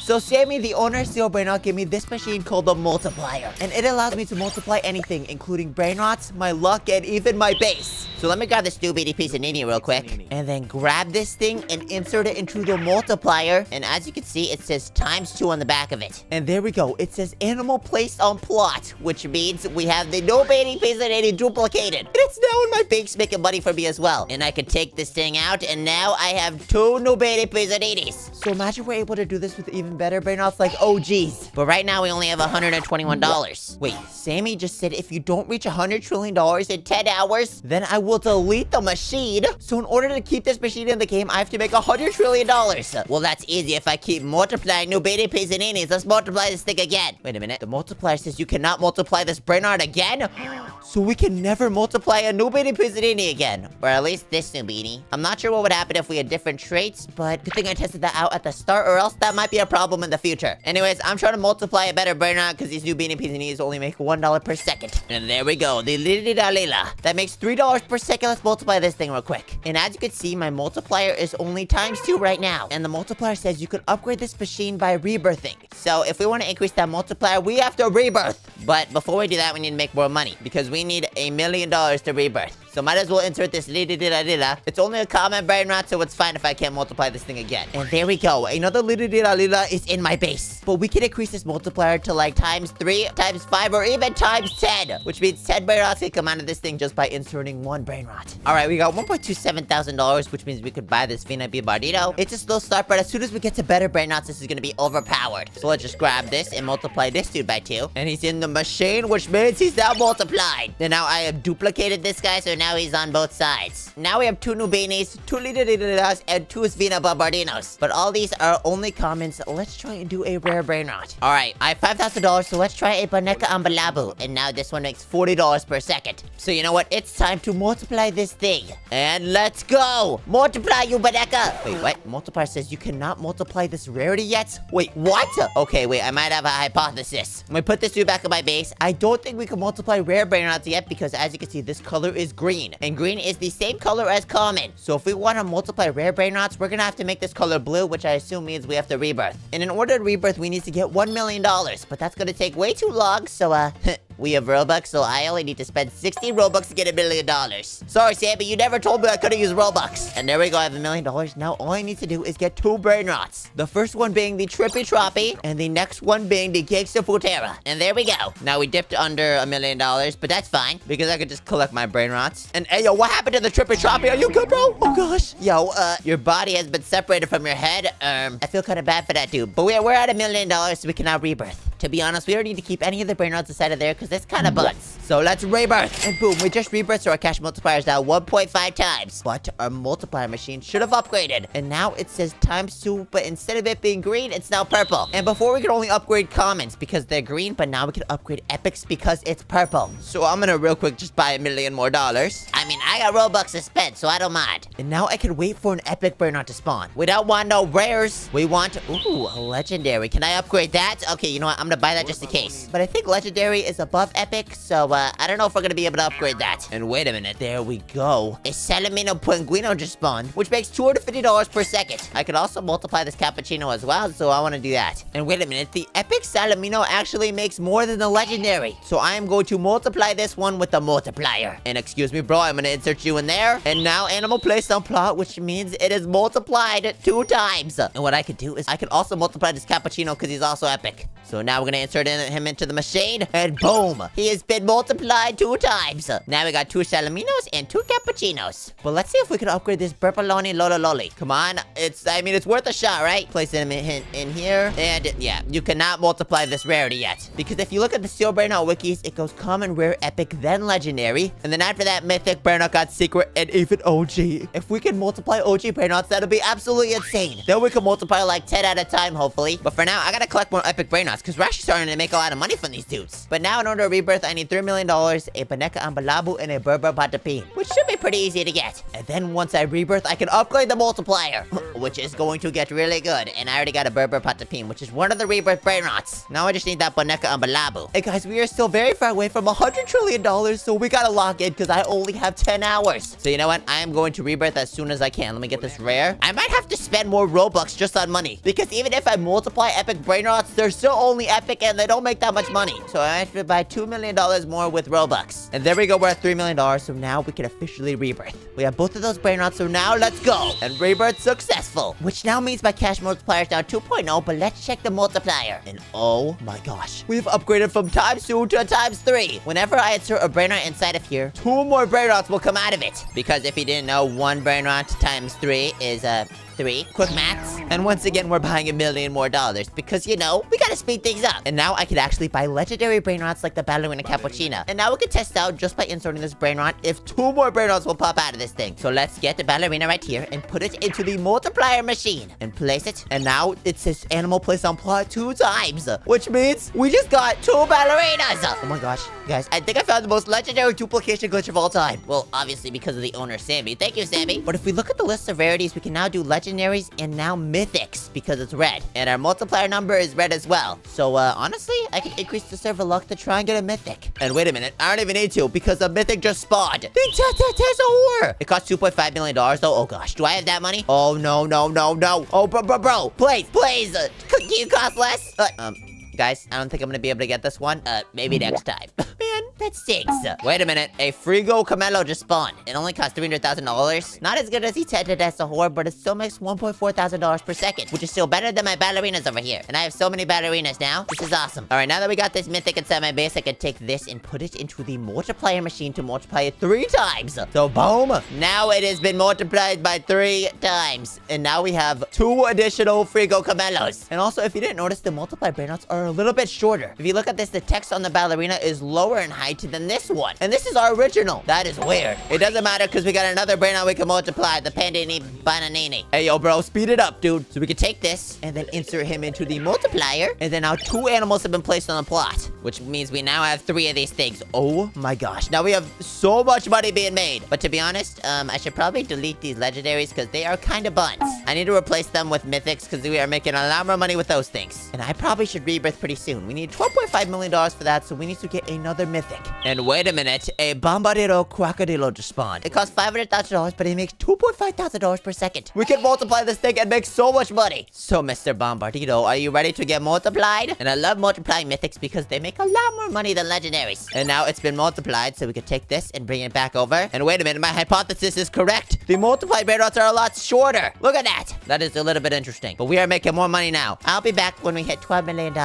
So Sammy, the owner of Steel Brainrot, gave me this machine called the multiplier. And it allows me to multiply anything, including Brainrots, my luck, and even my base. So let me grab this doobity piece of nini real quick. And then grab this thing and insert it into the multiplier. And as you can see, it says ×2 on the back of it. And there we go. It says animal placed on plot, which means we have the doobity piece of nini duplicated. And it's now in my base making money for me as well. And I can take this thing out, and now I have 2 doobity piece of ninis. So imagine we're able to do this with even better Brainrots like, oh geez. But right now we only have $121. Wait, Sammy just said if you don't reach $100 trillion in 10 hours, then I will delete the machine. So in order to keep this machine in the game, I have to make $100 trillion. Well, that's easy if I keep multiplying new baby piece and ninis. Let's multiply this thing again. Wait a minute. The multiplier says you cannot multiply this Brainrot again? So we can never multiply a new baby piece and nini again. Or at least this new beanie. I'm not sure what would happen if we had different traits, but good thing I tested that out at the start, or else that might be a problem in the future. Anyways, I'm trying to multiply a better Brainrot because these new beanie piece and ninis only make $1 per second. And there we go. The lila. That makes $3 per second. Let's multiply this thing real quick. And as you can see, my multiplier is only ×2 right now. And the multiplier says you can upgrade this machine by rebirthing. So if we want to increase that multiplier, we have to rebirth. But before we do that, we need to make more money because we need $1 million to rebirth. So might as well insert this lila. It's only a common Brainrot, so it's fine if I can't multiply this thing again. And there we go. Another lila is in my base. But we can increase this multiplier to like ×3, ×5, or even ×10. Which means 10 Brainrots can come out of this thing just by inserting 1 Brainrot. Alright, we got $1.27 thousand, which means we could buy this VIP Bardito. It's a slow start, but as soon as we get to better Brainrots, this is gonna be overpowered. So let's just grab this and multiply this dude by 2. And he's in the machine, which means he's now multiplied. And now I have duplicated this guy, so now he's on both sides. Now we have 2 new beanies, 2 lilas, and 2 Svina Bombardinos. But all these are only commons. Let's try and do a rare Brainrot. Alright, I have $5,000, so let's try a Baneka Ambalabu. And now this one makes $40 per second. So you know what? It's time to multiply this thing. And let's go! Multiply, you Baneka! Wait, what? Multiplier says you cannot multiply this rarity yet? Wait, what? Okay, wait, I might have a hypothesis. I'm gonna put this dude back on my base. I don't think we can multiply rare Brainrots yet because as you can see, this color is green. And green is the same color as common. So if we want to multiply rare Brainrots, we're gonna have to make this color blue, which I assume means we have to rebirth. And in order to rebirth, we need to get $1 million. But that's gonna take way too long, so we have Robux, so I only need to spend 60 Robux to get $1 million. Sorry, Sam, but you never told me I could've used Robux. And there we go, I have $1 million. Now all I need to do is get 2 Brainrots. The first one being the Trippy Troppy, and the next one being the Gangsta Futera. And there we go. Now we dipped under $1 million, but that's fine, because I could just collect my Brainrots. And hey, yo, what happened to the Trippy Troppy? Are you good, bro? Oh gosh. Yo, your body has been separated from your head. I feel kind of bad for that dude. But we're at $1 million, so we can now rebirth. To be honest, we don't need to keep any of the Brainrots inside of there, because that's kind of buns. So let's rebirth. And boom, we just rebirthed, so our cash multiplier is now 1.5 times. But our multiplier machine should have upgraded. And now it says ×2, but instead of it being green, it's now purple. And before we could only upgrade commons because they're green, but now we can upgrade epics because it's purple. So I'm gonna real quick just buy $1 million more. I mean, I got Robux to spend, so I don't mind. And now I can wait for an epic Brainrot to spawn. We don't want no rares. We want, ooh, a legendary. Can I upgrade that? Okay, you know what? I'm gonna buy that just in case. But I think legendary is above epic, so I don't know if we're gonna be able to upgrade that. And wait a minute, there we go. A Salamino Pinguino just spawned, which makes $250 per second. I could also multiply this cappuccino as well, so I want to do that. And wait a minute, the epic Salamino actually makes more than the legendary. So I am going to multiply this one with the multiplier. And excuse me, bro, I'm gonna insert you in there. And now animal placed on plot, which means it is multiplied 2 times. And what I could do is I could also multiply this cappuccino because he's also epic. So now we're gonna insert him into the machine, and boom! He has been multiplied 2 times. Now we got 2 Salaminos and 2 cappuccinos. But let's see if we can upgrade this Burpaloni Lolololi. Come on, it's worth a shot, right? Place him in here, and yeah, you cannot multiply this rarity yet. Because if you look at the Steel Brainrot wikis, it goes common, rare, epic, then legendary. And then after that, mythic, Brainrot, God, secret, and even OG. If we can multiply OG Brainrots, that'll be absolutely insane. Then we can multiply like 10 at a time, hopefully. But for now, I gotta collect more epic Brainrots, because right actually starting to make a lot of money from these dudes. But now in order to rebirth, I need $3 million, a Baneka Ambalabu, and a Berber Patapin, which should be pretty easy to get. And then once I rebirth, I can upgrade the multiplier, which is going to get really good. And I already got a Berber Patapin, which is one of the rebirth Brainrots. Now I just need that Baneka Ambalabu. Hey guys, we are still very far away from $100 trillion, so we gotta lock in because I only have 10 hours. So you know what? I am going to rebirth as soon as I can. Let me get this rare. I might have to spend more Robux just on money, because even if I multiply epic Brainrots, they're still only epic and they don't make that much money. So I have to buy $2 million more with Robux. And there we go, we're at $3 million, so now we can officially rebirth. We have both of those Brainrots, so now let's go. And rebirth successful, which now means my cash multiplier is now 2.0, but let's check the multiplier. And oh my gosh, we've upgraded from ×2 to ×3. Whenever I insert a Brainrot inside of here, 2 more Brainrots will come out of it. Because if you didn't know, 1 Brainrot times 3 is 3. Quick maths. And once again, we're buying $1 million more because, you know, we gotta speed things up. And now I could actually buy legendary Brainrots like the Ballerina Cappuccina. And now we can test out just by inserting this Brainrot if 2 more Brainrots will pop out of this thing. So let's get the Ballerina right here and put it into the multiplier machine and place it. And now it says animal placed on plot 2 times, which means we just got 2 ballerinas. Oh my gosh, guys, I think I found the most legendary duplication glitch of all time. Well, obviously because of the owner, Sammy. Thank you, Sammy. But if we look at the list of rarities, we can now do legendaries and now mythics because it's red. And our multiplier number is red as well. So, honestly, I can increase the server luck to try and get a mythic. And wait a minute, I don't even need to because a mythic just spawned. The Tesahor! It costs $2.5 million though. Oh gosh, do I have that money? Oh, no. Oh, bro, please. Can you cost less? Guys, I don't think I'm gonna be able to get this one. Maybe next time. Man, that stinks. Wait a minute, a Frigo Camelo just spawned. It only costs $300,000. Not as good as he said to Tesahor, but it still makes $1.4 thousand per second, which is still better than my ballerinas over here. And I have so many ballerinas now. This is awesome. All right, now that we got this mythic inside my base, I can take this and put it into the multiplier machine to multiply it 3 times. So boom, now it has been multiplied by 3 times. And now we have 2 additional Frigo Camelos. And also, if you didn't notice, the multiply Brainrots are a little bit shorter. If you look at this, the text on the ballerina is lower in height than this one. And this is our original. That is weird. It doesn't matter because we got another Brainrot we can multiply, the Pandini Bananini. Hey, yo, bro, speed it up, dude. So we can take this and then insert him into the multiplier. And then now 2 animals have been placed on the plot, which means we now have 3 of these things. Oh my gosh. Now we have so much money being made. But to be honest, I should probably delete these legendaries because they are kind of buns. I need to replace them with mythics because we are making a lot more money with those things. And I probably should rebirth pretty soon. We need $12.5 million for that, so we need to get another mythic. And wait a minute, a Bombardero Crocodilo just spawned. It costs $500,000, but it makes $2.5 thousand per second. We can multiply this thing and make so much money. So, Mr. Bombardito, are you ready to get multiplied? And I love multiplying mythics because they make a lot more money than legendaries. And now it's been multiplied, so we can take this and bring it back over. And wait a minute, my hypothesis is correct. The multiplied Brainrots are a lot shorter. Look at that. That is a little bit interesting. But we are making more money now. I'll be back when we hit $12 million.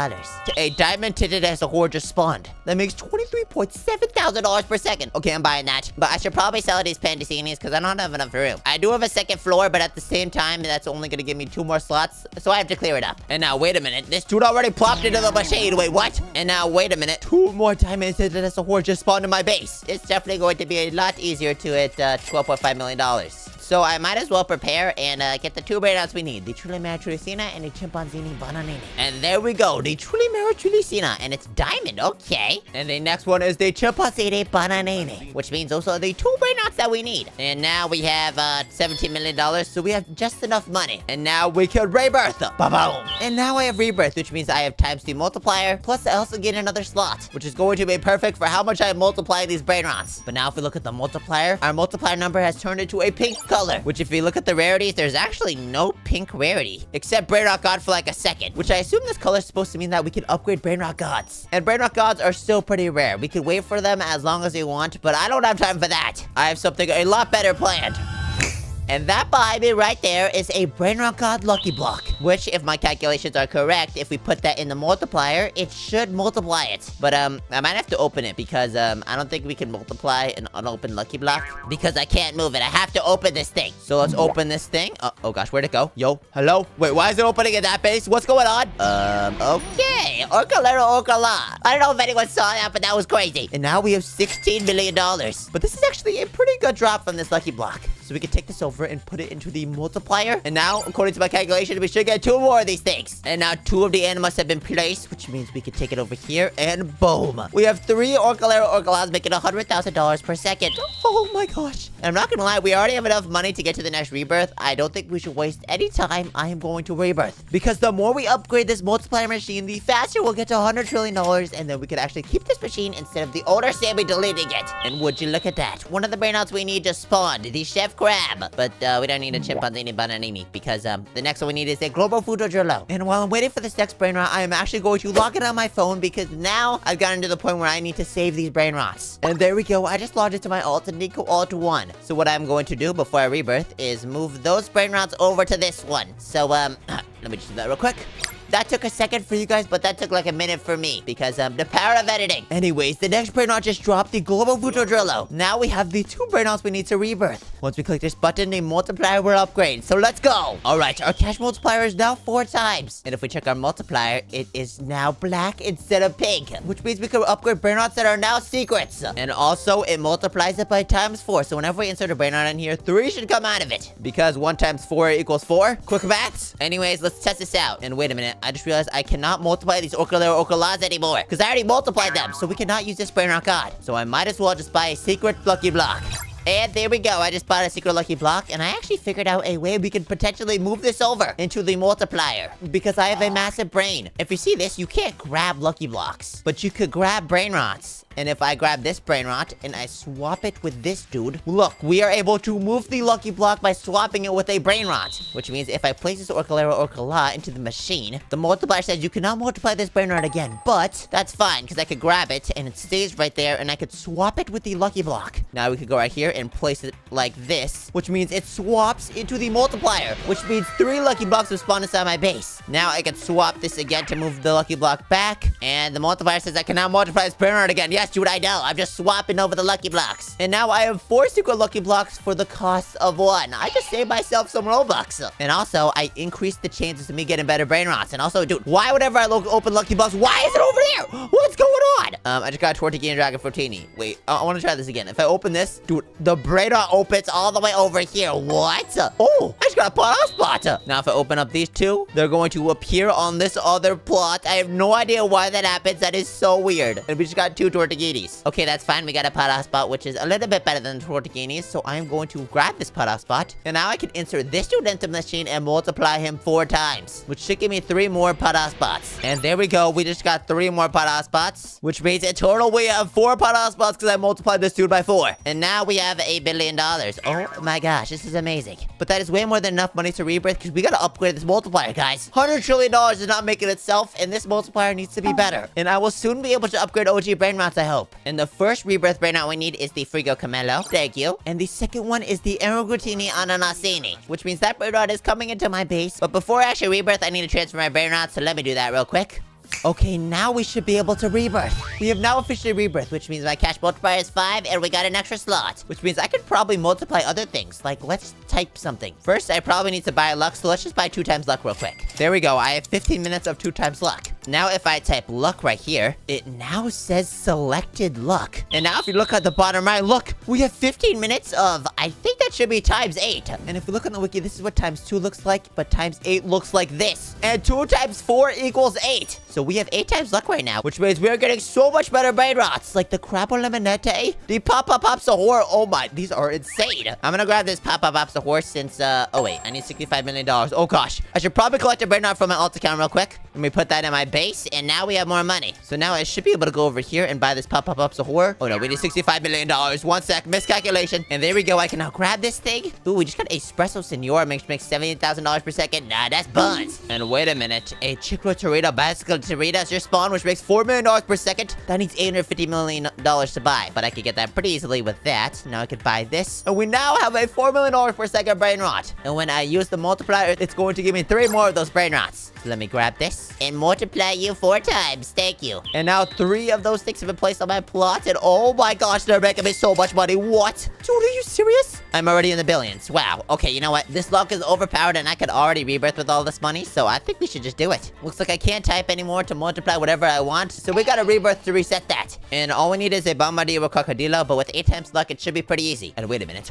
A diamond tinted as a whore just spawned. That makes $23.7 thousand per second. Okay, I'm buying that. But I should probably sell these Pandicinis because I don't have enough room. I do have a second floor, but at the same time, that's only going to give me 2 more slots. So I have to clear it up. And now, wait a minute. This dude already plopped into the machine. Wait, what? And now, wait a minute. 2 more diamond tinted as a whore just spawned in my base. It's definitely going to be a lot easier to hit $12.5 million. So I might as well prepare and get the 2 Brainrots we need. The Trulimera Trulicina and the Chimpanzini Bananini. And there we go. The Trulimera Trulicina. And it's diamond. Okay. And the next one is the Chimpanzini Bananini. Which means those are the 2 Brainrots that we need. And now we have $17 million. So we have just enough money. And now we can rebirth. Ba-boom. And now I have rebirth, which means I have times the multiplier. Plus I also get another slot, which is going to be perfect for how much I multiply these Brainrots. But now if we look at the multiplier, our multiplier number has turned into a pink color. Which if you look at the rarities, there's actually no pink rarity. Except Brainrot God for like a second. Which I assume this color is supposed to mean that we can upgrade Brainrot Gods. And Brainrot Gods are still pretty rare. We could wait for them as long as we want, but I don't have time for that. I have something a lot better planned. And that behind me right there is a Brainrot God Lucky Block. Which, if my calculations are correct, if we put that in the multiplier, it should multiply it. But, I might have to open it because, I don't think we can multiply an unopened Lucky Block. Because I can't move it. I have to open this thing. So let's open this thing. Oh gosh, where'd it go? Yo, hello? Wait, why is it opening at that base? What's going on? Okay. Orcalero Orcala. I don't know if anyone saw that, but that was crazy. And now we have $16 million. But this is actually a pretty good drop from this Lucky Block. So we can take this over and put it into the multiplier. And now, according to my calculation, we should get 2 more of these things. And now 2 of the animals have been placed, which means we can take it over here, and boom. We have 3 Orcalera making $100,000 per second. Oh my gosh. And I'm not gonna lie, we already have enough money to get to the next rebirth. I don't think we should waste any time. I am going to rebirth. Because the more we upgrade this multiplier machine, the faster we'll get to $100 trillion, and then we can actually keep this machine instead of the older Sammy deleting it. And would you look at that? One of the Brainrots we need just spawned, the Chef Crab. But we don't need a chimpanzee bananini, because the next one we need is a global food drillo. And while I'm waiting for this next Brainrot, I am actually going to log it on my phone, because now I've gotten to the point where I need to save these Brainrots. And there we go. I just logged into my alt, Nico Alt 1. So what I'm going to do before I rebirth is move those Brainrots over to this one. So, let me just do that real quick. That took a second for you guys, but that took like a minute for me because the power of editing. Anyways, the next Brainrot just dropped the Global Futo Drillo. Now we have the 2 Brainrots we need to rebirth. Once we click this button, the multiplier will upgrade. So let's go. All right, our cash multiplier is now 4 times. And if we check our multiplier, it is now black instead of pink, which means we can upgrade Brainrots that are now secrets. And also, it multiplies it by ×4. So whenever we insert a Brainrot in here, 3 should come out of it. Because 1 × 4 equals 4. Quick maths. Anyways, let's test this out. And wait a minute. I just realized I cannot multiply these Orcalas anymore, because I already multiplied them, so we cannot use this Brainrot God. So I might as well just buy a secret lucky block. And there we go. I just bought a secret lucky block, and I actually figured out a way we could potentially move this over into the multiplier, because I have a massive brain. If you see this, you can't grab lucky blocks, but you could grab Brainrots. And if I grab this Brainrot and I swap it with this dude, look, we are able to move the lucky block by swapping it with a Brainrot. Which means if I place this Orcala into the machine, the multiplier says you cannot multiply this Brainrot again. But that's fine, because I could grab it and it stays right there, and I could swap it with the lucky block. Now we could go right here and place it like this, which means it swaps into the multiplier, which means 3 lucky blocks will spawn inside my base. Now I can swap this again to move the lucky block back, and the multiplier says I cannot multiply this Brainrot again. Yes, dude, I know. I'm just swapping over the lucky blocks. And now I have 4 secret lucky blocks for the cost of 1. I just saved myself some Robux. And also, I increased the chances of me getting better Brainrots. And also, dude, why whenever I open lucky blocks, why is it over there? What's going on? I just got a Tortigi and Dragon Fortini. Wait, I want to try this again. If I open this, dude, the Brainrot opens all the way over here. What? Oh, I just got a plot spot. Now, if I open up these 2, they're going to appear on this other plot. I have no idea why that happens. That is so weird. And we just got 2 Tortiginis. Okay, that's fine. We got a pot spot, which is a little bit better than the Tortiginis. So I am going to grab this pot spot. And now I can insert this dude into the machine and multiply him 4 times, which should give me 3 more pot spots. And there we go. We just got 3 more pot spots, which means in total we have 4 pot spots because I multiplied this dude by 4. And now we have $1 billion. Oh my gosh, this is amazing. But that is way more than enough money to rebirth, because we gotta upgrade this multiplier, guys. $100 trillion is not making itself, and this multiplier needs to be better. And I will soon be able to upgrade OG Brainrots, I hope. And the first rebirth Brainrot we need is the Frigo Camelo. Thank you. And the second one is the Erogutini Ananasini, which means that Brainrot is coming into my base. But before I actually rebirth, I need to transfer my Brainrot, so let me do that real quick. Okay, now we should be able to rebirth. We have now officially rebirth, which means my cash multiplier is 5, and we got an extra slot. Which means I could probably multiply other things. Like, let's type something. First, I probably need to buy luck, so let's just buy 2 times luck real quick. There we go. I have 15 minutes of 2 times luck. Now, if I type luck right here, it now says selected luck. And now, if you look at the bottom right, look, we have 15 minutes of, I think that should be ×8. And if you look on the wiki, this is what ×2 looks like, but ×8 looks like this. And 2 times 4 equals 8. So we have 8 times luck right now, which means we are getting so much better Brainrots, like the Crabbo Lemonette, the Papa Sahur. Oh my, these are insane. I'm gonna grab this Papa Sahur since, oh wait, I need $65 million. Oh gosh, I should probably collect a Brainrot from my alt account real quick. Let me put that in my base, and now we have more money. So now I should be able to go over here and buy this Papa Sahur. Oh no, we need $65 million. 1 sec, miscalculation. And there we go, I can now grab this thing. Ooh, we just got Espresso Senor, makes $78,000 per second. Nah, that's buns. And wait a minute, a Chiclo Torita Bicycle Torita your spawn, which makes $4 million per second. That needs $850 million to buy, but I could get that pretty easily with that. Now I could buy this, and we now have a $4 million per second Brainrot. And when I use the multiplier, it's going to give me 3 more of those Brainrots. So let me grab this and multiply you 4 times. Thank you. And now 3 of those things have been placed on my plot, and oh my gosh, they're making me so much money. What? Dude, are you serious? I'm already in the billions. Wow. Okay, you know what? This luck is overpowered, and I could already rebirth with all this money, so I think we should just do it. Looks like I can't type anymore to multiply whatever I want, so we gotta rebirth to reset that. And all we need is a Bombardiro Crocodilo, but with 8 times luck, it should be pretty easy. And wait a minute.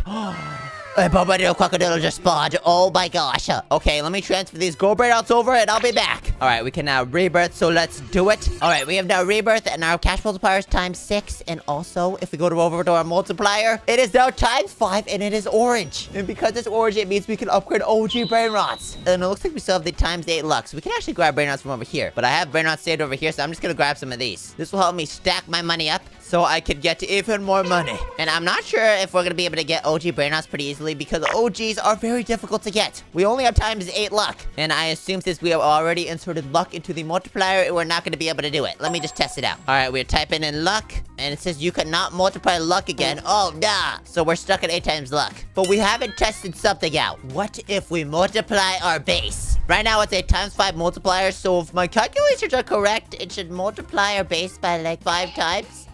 A Bombadil Crocodile just spawned. Oh my gosh. Okay, let me transfer these gold Brainrots over and I'll be back. All right, we can now rebirth, so let's do it. All right, we have now rebirth and our cash multiplier is ×6. And also, if we go over to our multiplier, it is now ×5 and it is orange. And because it's orange, it means we can upgrade OG Brainrots. And it looks like we still have the ×8 luck. So we can actually grab Brainrots from over here. But I have Brainrots saved over here, so I'm just gonna grab some of these. This will help me stack my money up so I could get even more money. And I'm not sure if we're gonna be able to get OG Brainrots pretty easily because OGs are very difficult to get. We only have ×8 luck. And I assume since we have already inserted luck into the multiplier, we're not gonna be able to do it. Let me just test it out. All right, we're typing in luck, and it says you cannot multiply luck again. Oh, nah. So we're stuck at 8 times luck. But we haven't tested something out. What if we multiply our base? Right now, it's a ×5 multiplier, so if my calculations are correct, it should multiply our base by like 5 times.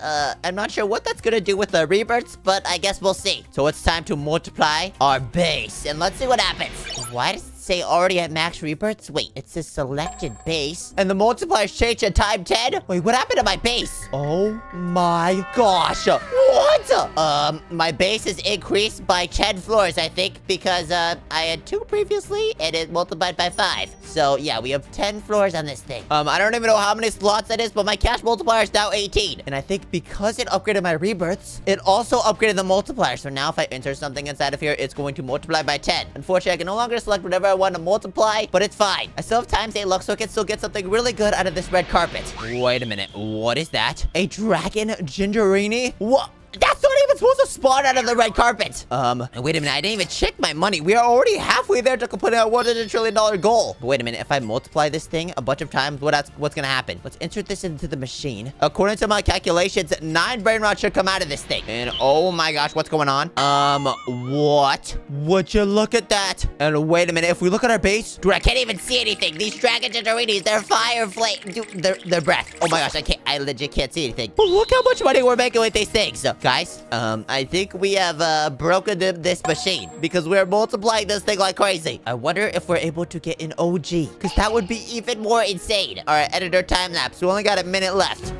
I'm not sure what that's gonna do with the rebirths, but I guess we'll see. So it's time to multiply our base, and let's see what happens. Why does it say already at max rebirths? Wait, it says selected base, and the multipliers change to ×10? Wait, what happened to my base? Oh my gosh. What? My base is increased by 10 floors, I think, because, I had 2 previously, and it multiplied by 5. So, yeah, we have 10 floors on this thing. I don't even know how many slots that is, but my cash multiplier is now 18. And I think because it upgraded my rebirths, it also upgraded the multiplier. So now if I enter something inside of here, it's going to multiply by 10. Unfortunately, I can no longer select whatever I want to multiply, but it's fine. I still have ×8 luck, so I can still get something really good out of this red carpet. Wait a minute. What is that? A dragon gingerini? What? That's not even supposed to spawn out of the red carpet. Wait a minute. I didn't even check my money. We are already halfway there to complete our $100 trillion goal. But wait a minute. If I multiply this thing a bunch of times, what's gonna happen? Let's insert this into the machine. According to my calculations, 9 Brainrots should come out of this thing. And oh my gosh, what's going on? What? Would you look at that? And wait a minute. If we look at our base, dude, I can't even see anything. These dragon gingerini, they're fire flame. Dude, their breath. Oh my gosh, I legit can't see anything. But look how much money we're making with these things. Guys, I think we have broken this machine because we're multiplying this thing like crazy. I wonder if we're able to get an OG, because that would be even more insane. All right, editor time lapse. We only got a minute left.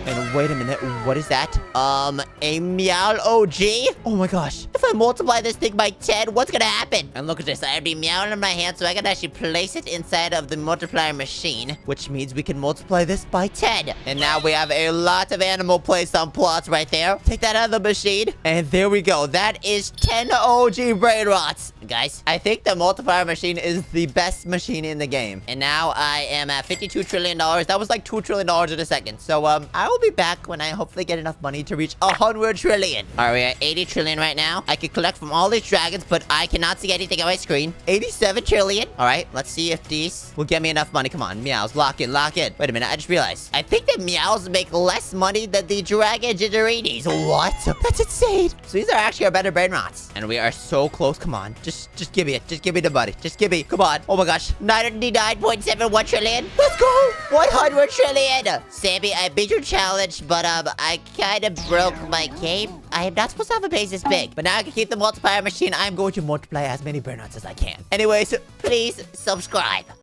And wait a minute, what is that? A Meow OG? Oh my gosh. If I multiply this thing by 10, what's gonna happen? And look at this, I have the Meow in my hand, so I can actually place it inside of the multiplier machine, which means we can multiply this by 10. And now we have a lot of animal placed on plots right there. Take that out of the machine, and there we go. That is 10 OG Brainrots. Guys, I think the multiplier machine is the best machine in the game. And now I am at $52 trillion. That was like $2 trillion in a second. So, I will be back when I hopefully get enough money to reach 100 trillion. All right, we're at 80 trillion right now. I can collect from all these dragons, but I cannot see anything on my screen. 87 trillion. All right, let's see if these will get me enough money. Come on, meows, lock in, lock in. Wait a minute, I just realized. I think that meows make less money than the dragon gingerinis. What? That's insane. So these are actually our better Brainrots. And we are so close. Come on, just give me it. Just give me the money. Just give me, come on. Oh my gosh, 99.71 trillion. Let's go. 100 trillion. Sammy, I beat your challenge, but I kind of broke my game. I am not supposed to have a base this big, but now I can keep the multiplier machine. I'm going to multiply as many Brainrots as I can. Anyways, please subscribe.